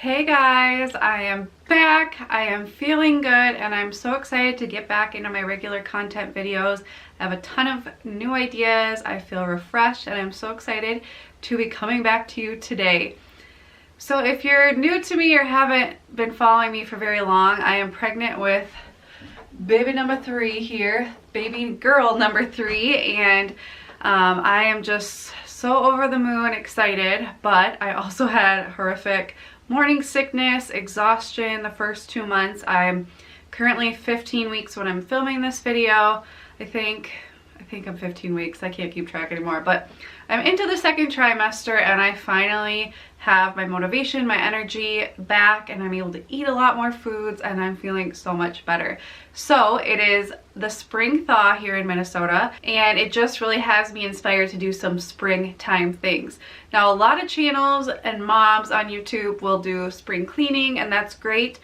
Hey guys, I am back. I am feeling good and I'm so excited to get back into my regular content videos. I have a ton of new ideas. I feel refreshed and I'm so excited to be coming back to you today. So if you're new to me or haven't been following me for very long, I am pregnant with baby number 3 here, baby girl number 3, and I am just so over the moon excited, but I also had horrific morning sickness, exhaustion the first 2 months. I'm currently 15 weeks when I'm filming this video. I think I'm 15 weeks. I can't keep track anymore, but I'm into the second trimester and I finally have my motivation, my energy back, and I'm able to eat a lot more foods and I'm feeling so much better. So it is the spring thaw here in Minnesota and it just really has me inspired to do some springtime things. Now a lot of channels and moms on YouTube will do spring cleaning and that's great.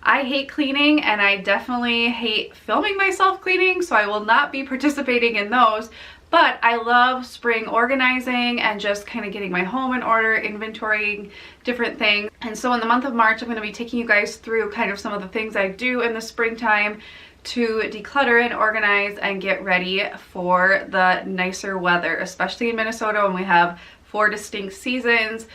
I hate cleaning and I definitely hate filming myself cleaning, so I will not be participating in those. But I love spring organizing and just kind of getting my home in order, inventorying different things. And so in the month of March, I'm going to be taking you guys through kind of some of the things I do in the springtime to declutter and organize and get ready for the nicer weather, especially in Minnesota when we have 4 distinct seasons.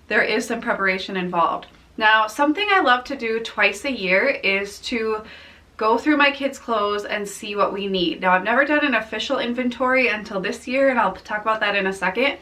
There is some preparation involved. Now, something I love to do twice a year is to go through my kids' clothes and see what we need. Now, I've never done an official inventory until this year, and I'll talk about that in a second,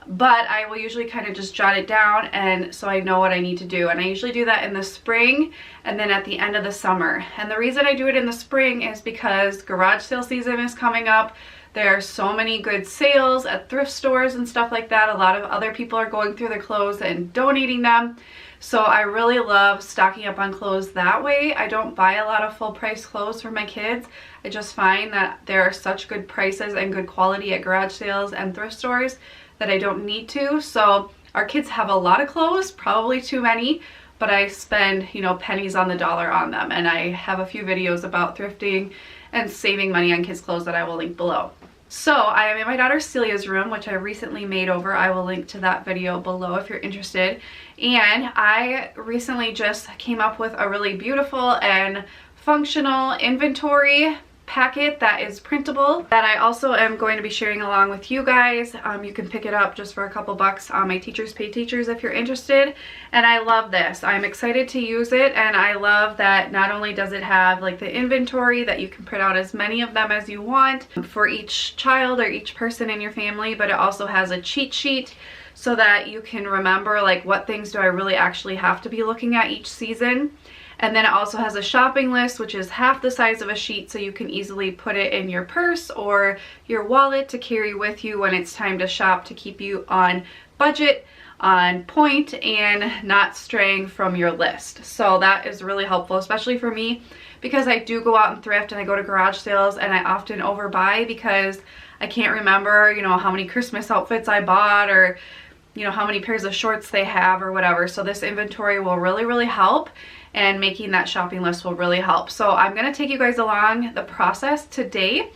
but I will usually kind of just jot it down and so I know what I need to do. And I usually do that in the spring and then at the end of the summer. And the reason I do it in the spring is because garage sale season is coming up. There are so many good sales at thrift stores and stuff like that. A lot of other people are going through their clothes and donating them. So I really love stocking up on clothes that way. I don't buy a lot of full price clothes for my kids. I just find that there are such good prices and good quality at garage sales and thrift stores that I don't need to. So our kids have a lot of clothes, probably too many, but I spend, you know, pennies on the dollar on them. And I have a few videos about thrifting and saving money on kids' clothes that I will link below. So I am in my daughter Celia's room, which I recently made over. I will link to that video below if you're interested. And I recently just came up with a really beautiful and functional inventory packet that is printable that I also am going to be sharing along with you guys. You can pick it up just for a couple bucks on my Teachers Pay Teachers if you're interested. And I love this. I'm excited to use it, and I love that not only does it have like the inventory that you can print out as many of them as you want for each child or each person in your family, but it also has a cheat sheet so that you can remember like what things do I really actually have to be looking at each season. And then it also has a shopping list, which is half the size of a sheet, so you can easily put it in your purse or your wallet to carry with you when it's time to shop, to keep you on budget, on point, and not straying from your list. So that is really helpful, especially for me, because I do go out and thrift and I go to garage sales and I often overbuy because I can't remember, you know, how many Christmas outfits I bought or, you know, how many pairs of shorts they have or whatever. So this inventory will really help, and making that shopping list will really help. So I'm gonna take you guys along the process today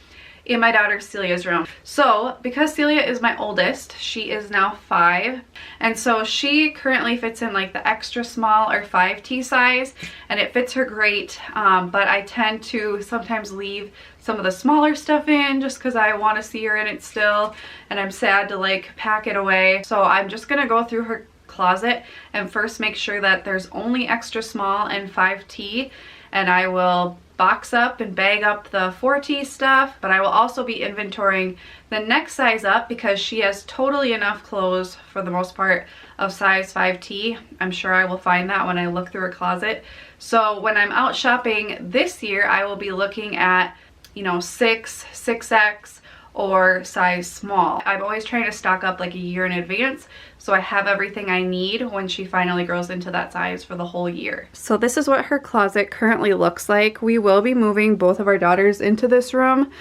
in my daughter Celia's room. So because Celia is my oldest, she is now 5, and so she currently fits in like the extra small or 5T size, and it fits her great, but I tend to sometimes leave some of the smaller stuff in just because I want to see her in it still, and I'm sad to like pack it away. So I'm just gonna go through her closet and first make sure that there's only extra small and 5T, and I will box up and bag up the 4T stuff, but I will also be inventorying the next size up because she has totally enough clothes for the most part of size 5T. I'm sure I will find that when I look through her closet. So when I'm out shopping this year, I will be looking at, you know, 6, 6X, or size small. I'm always trying to stock up like a year in advance so I have everything I need when she finally grows into that size for the whole year. So this is what her closet currently looks like. We will be moving both of our daughters into this room,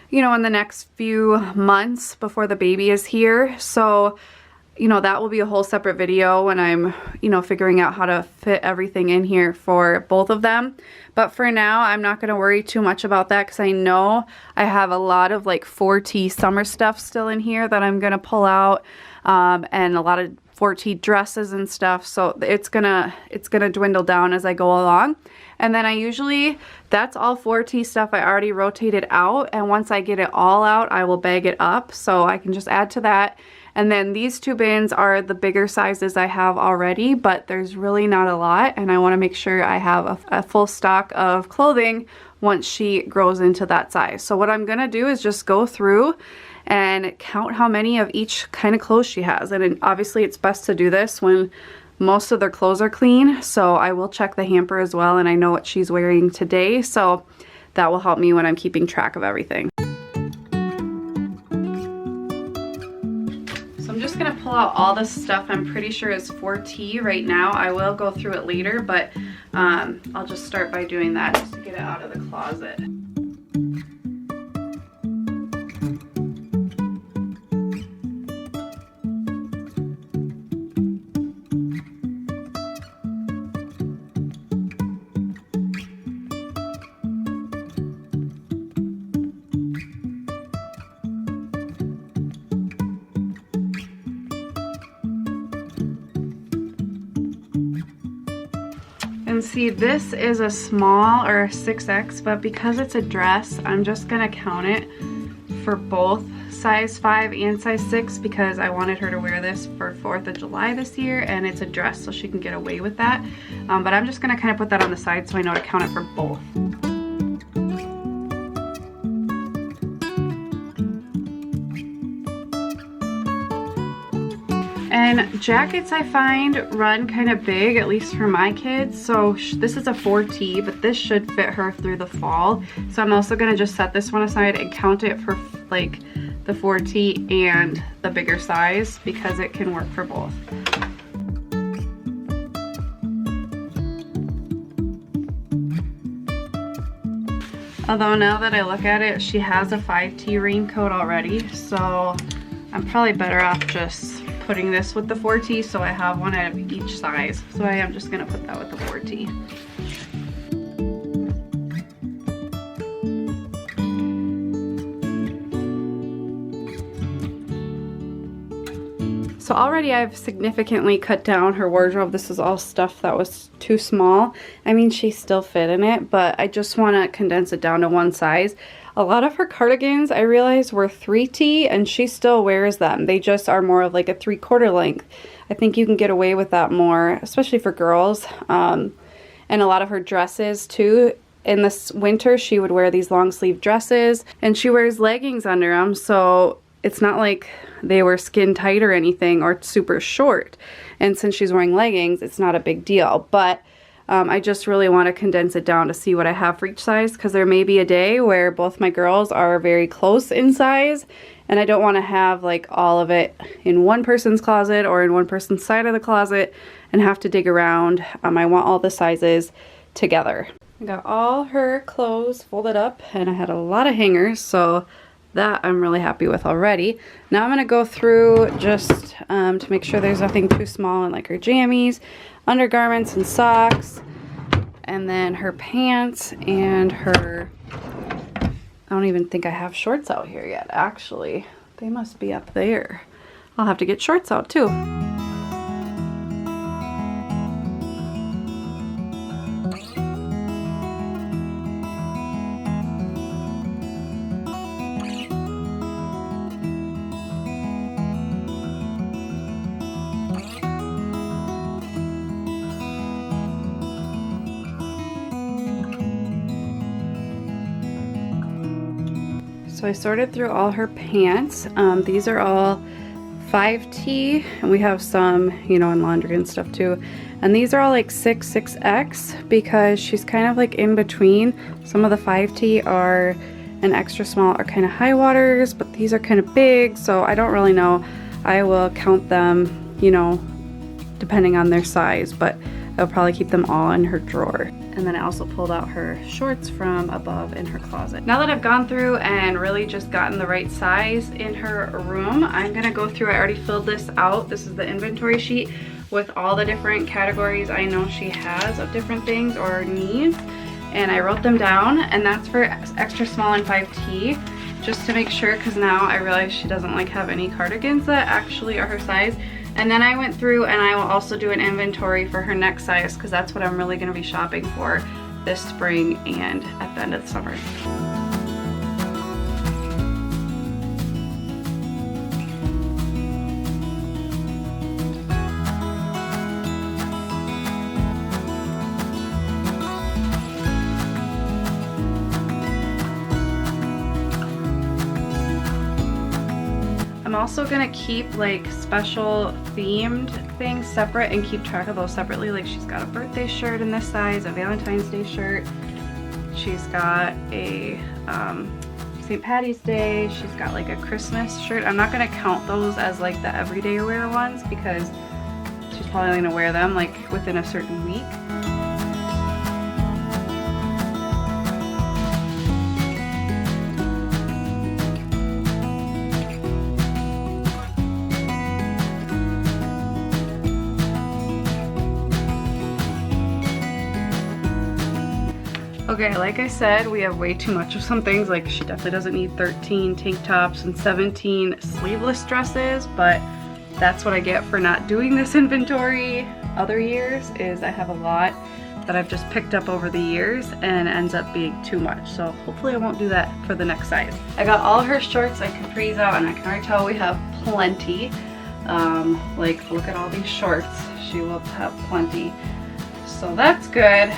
you know, in the next few months before the baby is here. So, you know, that will be a whole separate video when I'm, you know, figuring out how to fit everything in here for both of them. But for now, I'm not going to worry too much about that because I know I have a lot of like 4T summer stuff still in here that I'm going to pull out. And a lot of 4T dresses and stuff, so it's gonna dwindle down as I go along. And then I usually, that's all 4T stuff I already rotated out, and once I get it all out, I will bag it up, so I can just add to that. And then these 2 bins are the bigger sizes I have already, but there's really not a lot, and I want to make sure I have a full stock of clothing once she grows into that size. So what I'm gonna do is just go through and count how many of each kind of clothes she has. And obviously it's best to do this when most of their clothes are clean, so I will check the hamper as well, and I know what she's wearing today, so that will help me when I'm keeping track of everything. So I'm just gonna pull out all this stuff I'm pretty sure is 4T right now. I will go through it later, but I'll just start by doing that just to get it out of the closet. And see, this is a small or a 6X, but because it's a dress, I'm just gonna count it for both size 5 and size 6 because I wanted her to wear this for 4th of July this year, and it's a dress so she can get away with that. But I'm just gonna kind of put that on the side so I know to count it for both. And jackets I find run kind of big, at least for my kids. So this is a 4T, but this should fit her through the fall. So I'm also gonna just set this one aside and count it for like the 4T and the bigger size because it can work for both. Although now that I look at it, she has a 5T raincoat already, so I'm probably better off just putting this with the 4T so I have one out of each size. So I am just gonna put that with the 4T. So already I've significantly cut down her wardrobe. This is all stuff that was too small. I mean, she still fit in it, but I just want to condense it down to one size. A lot of her cardigans I realized were 3T and she still wears them. They just are more of like a 3/4 length. I think you can get away with that more, especially for girls. And a lot of her dresses too. In this winter, she would wear these long sleeve dresses and she wears leggings under them. So it's not like they were skin tight or anything or super short. And since she's wearing leggings, it's not a big deal. But I just really want to condense it down to see what I have for each size because there may be a day where both my girls are very close in size and I don't want to have like all of it in one person's closet or in one person's side of the closet and have to dig around. I want all the sizes together. I got all her clothes folded up and I had a lot of hangers, so that I'm really happy with already. Now I'm going to go through just to make sure there's nothing too small in like her jammies, undergarments and socks, and then her pants and her, I don't even think I have shorts out here yet actually. They must be up there. I'll have to get shorts out too. So I sorted through all her pants. These are all 5T, and we have some, you know, in laundry and stuff too. And these are all like 6X because she's kind of like in between. Some of the 5T are an extra small or kind of high waters, but these are kind of big, so I don't really know. I will count them, you know, depending on their size, but I'll probably keep them all in her drawer. And then I also pulled out her shorts from above in her closet. Now that I've gone through and really just gotten the right size in her room, I'm gonna go through, I already filled this out. This is the inventory sheet with all the different categories I know she has of different things or needs. And I wrote them down, and that's for extra small and 5T, just to make sure, because now I realize she doesn't like have any cardigans that actually are her size. And then I went through and I will also do an inventory for her next size because that's what I'm really going to be shopping for this spring and at the end of the summer. I'm also gonna keep like special themed things separate and keep track of those separately. Like she's got a birthday shirt in this size, a Valentine's Day shirt. She's got a St. Patty's Day. She's got like a Christmas shirt. I'm not gonna count those as like the everyday wear ones because she's probably gonna wear them like within a certain week. Okay, like I said, we have way too much of some things. Like she definitely doesn't need 13 tank tops and 17 sleeveless dresses, but that's what I get for not doing this inventory other years, is I have a lot that I've just picked up over the years and ends up being too much. So hopefully I won't do that for the next size. I got all her shorts and capris out and I can already tell we have plenty. Like look at all these shorts, she will have plenty. So that's good.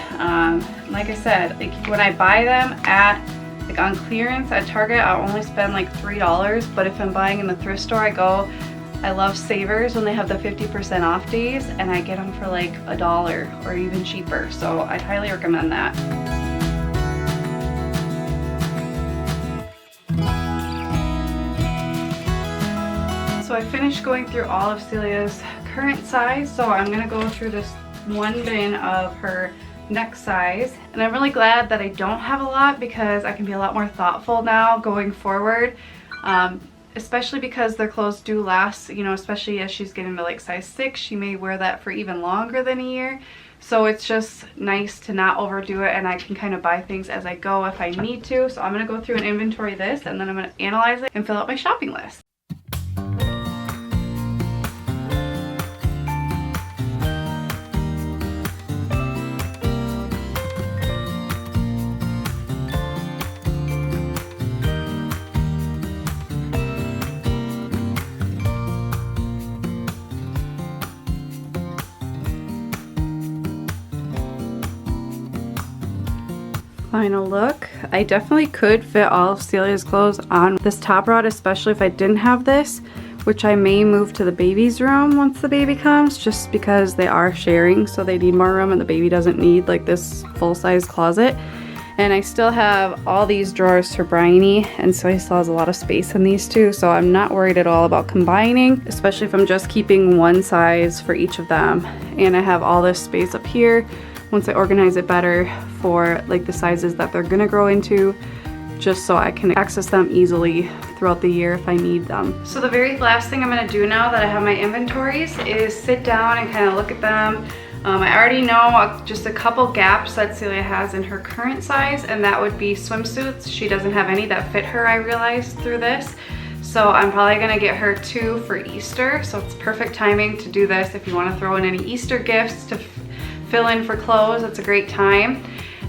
Like I said, like when I buy them at like on clearance at Target, I'll only spend like $3, but if I'm buying in the thrift store, I love Savers when they have the 50% off days, and I get them for like $1 or even cheaper. So I'd highly recommend that. So I finished going through all of Celia's current size, so I'm gonna go through this one bin of her next size, and I'm really glad that I don't have a lot because I can be a lot more thoughtful now going forward, especially because their clothes do last, you know, especially as she's getting to like size 6, she may wear that for even longer than a year. So it's just nice to not overdo it, and I can kind of buy things as I go if I need to. So I'm going to go through and inventory this, and then I'm going to analyze it and fill out my shopping list. Final look. I definitely could fit all of Celia's clothes on this top rod, especially if I didn't have this, which I may move to the baby's room once the baby comes, just because they are sharing, so they need more room and the baby doesn't need like this full-size closet. And I still have all these drawers for Bryony, and so he still has a lot of space in these too, so I'm not worried at all about combining, especially if I'm just keeping one size for each of them. And I have all this space up here once I organize it better for like the sizes that they're gonna grow into, just so I can access them easily throughout the year if I need them. So the very last thing I'm gonna do now that I have my inventories is sit down and kind of look at them. I already know just a couple gaps that Celia has in her current size, and that would be swimsuits. She doesn't have any that fit her, I realized through this. So I'm probably gonna get her 2 for Easter. So it's perfect timing to do this if you wanna throw in any Easter gifts to fill in for clothes. It's a great time.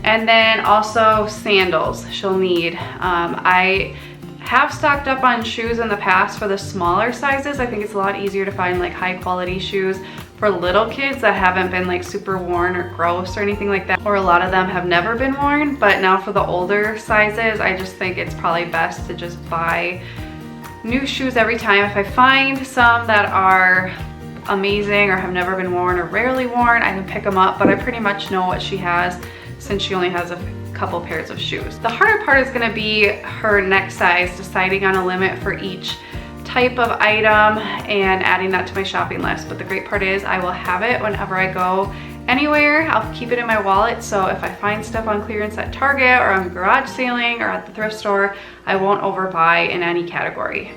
And then also sandals she'll need. I have stocked up on shoes in the past for the smaller sizes. I think it's a lot easier to find like high quality shoes for little kids that haven't been like super worn or gross or anything like that, or a lot of them have never been worn. But now for the older sizes, I just think it's probably best to just buy new shoes every time. If I find some that are amazing or have never been worn or rarely worn, I can pick them up, but I pretty much know what she has since she only has a couple pairs of shoes. The harder part is gonna be her next size, deciding on a limit for each type of item and adding that to my shopping list. But the great part is I will have it whenever I go anywhere. I'll keep it in my wallet, so if I find stuff on clearance at Target or on garage sailing or at the thrift store, I won't overbuy in any category.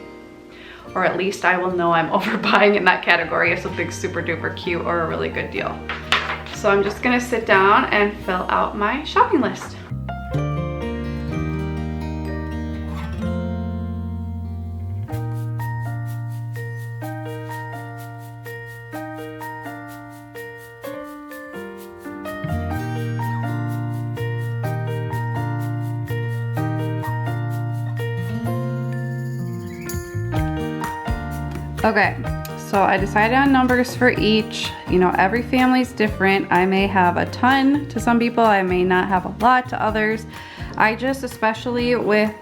Or at least I will know I'm overbuying in that category if something's super duper cute or a really good deal. So I'm just gonna sit down and fill out my shopping list. Okay, so I decided on numbers for each. You know, every family's different. I may have a ton to some people, I may not have a lot to others. I just, especially with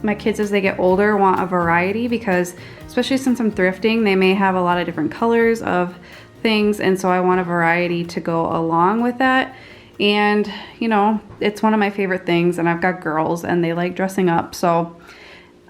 my kids as they get older, want a variety because, especially since I'm thrifting, they may have a lot of different colors of things, and so I want a variety to go along with that. And you know, it's one of my favorite things, and I've got girls and they like dressing up, so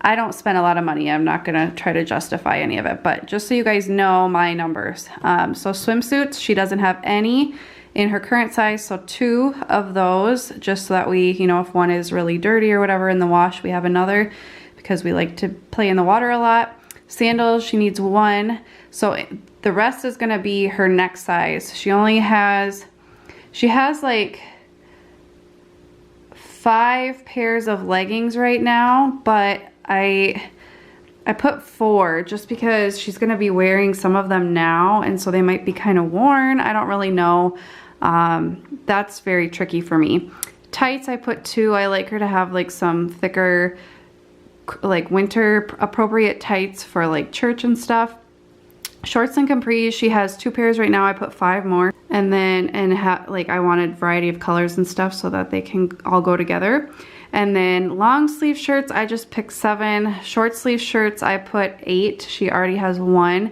I don't spend a lot of money. I'm not gonna try to justify any of it, but just so you guys know my numbers. So swimsuits, she doesn't have any in her current size, so 2 of those, just so that we, you know, if one is really dirty or whatever in the wash, we have another, because we like to play in the water a lot. Sandals, she needs 1. So the rest is gonna be her next size. She has like 5 pairs of leggings right now, but I put 4 just because she's gonna be wearing some of them now, and so they might be kind of worn. I don't really know. That's very tricky for me. Tights, I put 2. I like her to have like some thicker, like winter appropriate tights for like church and stuff. Shorts and capris, she has 2 pairs right now. I put 5 more, and then like I wanted variety of colors and stuff so that they can all go together. And then long sleeve shirts, I just picked 7. Short sleeve shirts, I put 8. She already has 1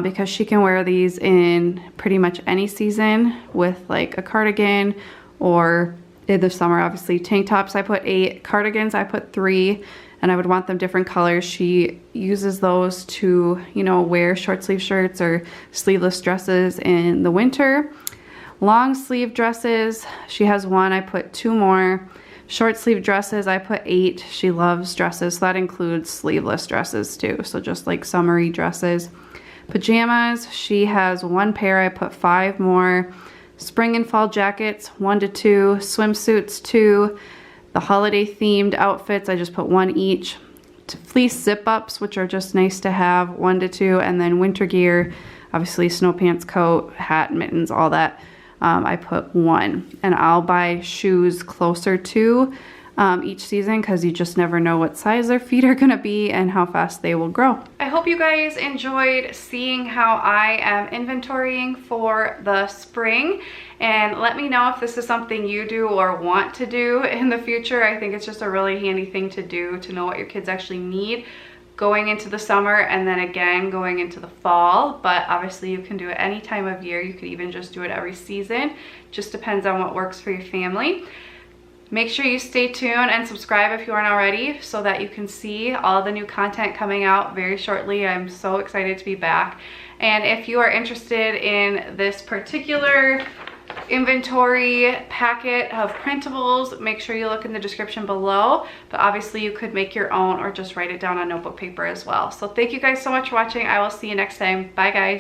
because she can wear these in pretty much any season with like a cardigan, or in the summer, obviously. Tank tops, I put 8. Cardigans, I put 3. And I would want them different colors. She uses those to, you know, wear short sleeve shirts or sleeveless dresses in the winter. Long sleeve dresses, she has 1. I put 2 more. Short sleeve dresses, I put 8. She loves dresses, so that includes sleeveless dresses too. So just like summery dresses. Pajamas, she has 1 pair. I put 5 more. Spring and fall jackets, 1 to 2. Swimsuits, 2. The holiday themed outfits, I just put 1 each. Fleece zip ups, which are just nice to have, 1 to 2. And then winter gear, obviously snow pants, coat, hat, mittens, all that. I put 1. And I'll buy shoes closer to each season, because you just never know what size their feet are gonna be and how fast they will grow. I hope you guys enjoyed seeing how I am inventorying for the spring, and let me know if this is something you do or want to do in the future. I think it's just a really handy thing to do, to know what your kids actually need going into the summer, and then again going into the fall. But obviously you can do it any time of year. You could even just do it every season. Just depends on what works for your family. Make sure you stay tuned and subscribe if you aren't already, so that you can see all the new content coming out very shortly. I'm so excited to be back. And if you are interested in this particular inventory packet of printables, make sure you look in the description below. But obviously you could make your own or just write it down on notebook paper as well. So thank you guys so much for watching. I will see you next time. Bye guys.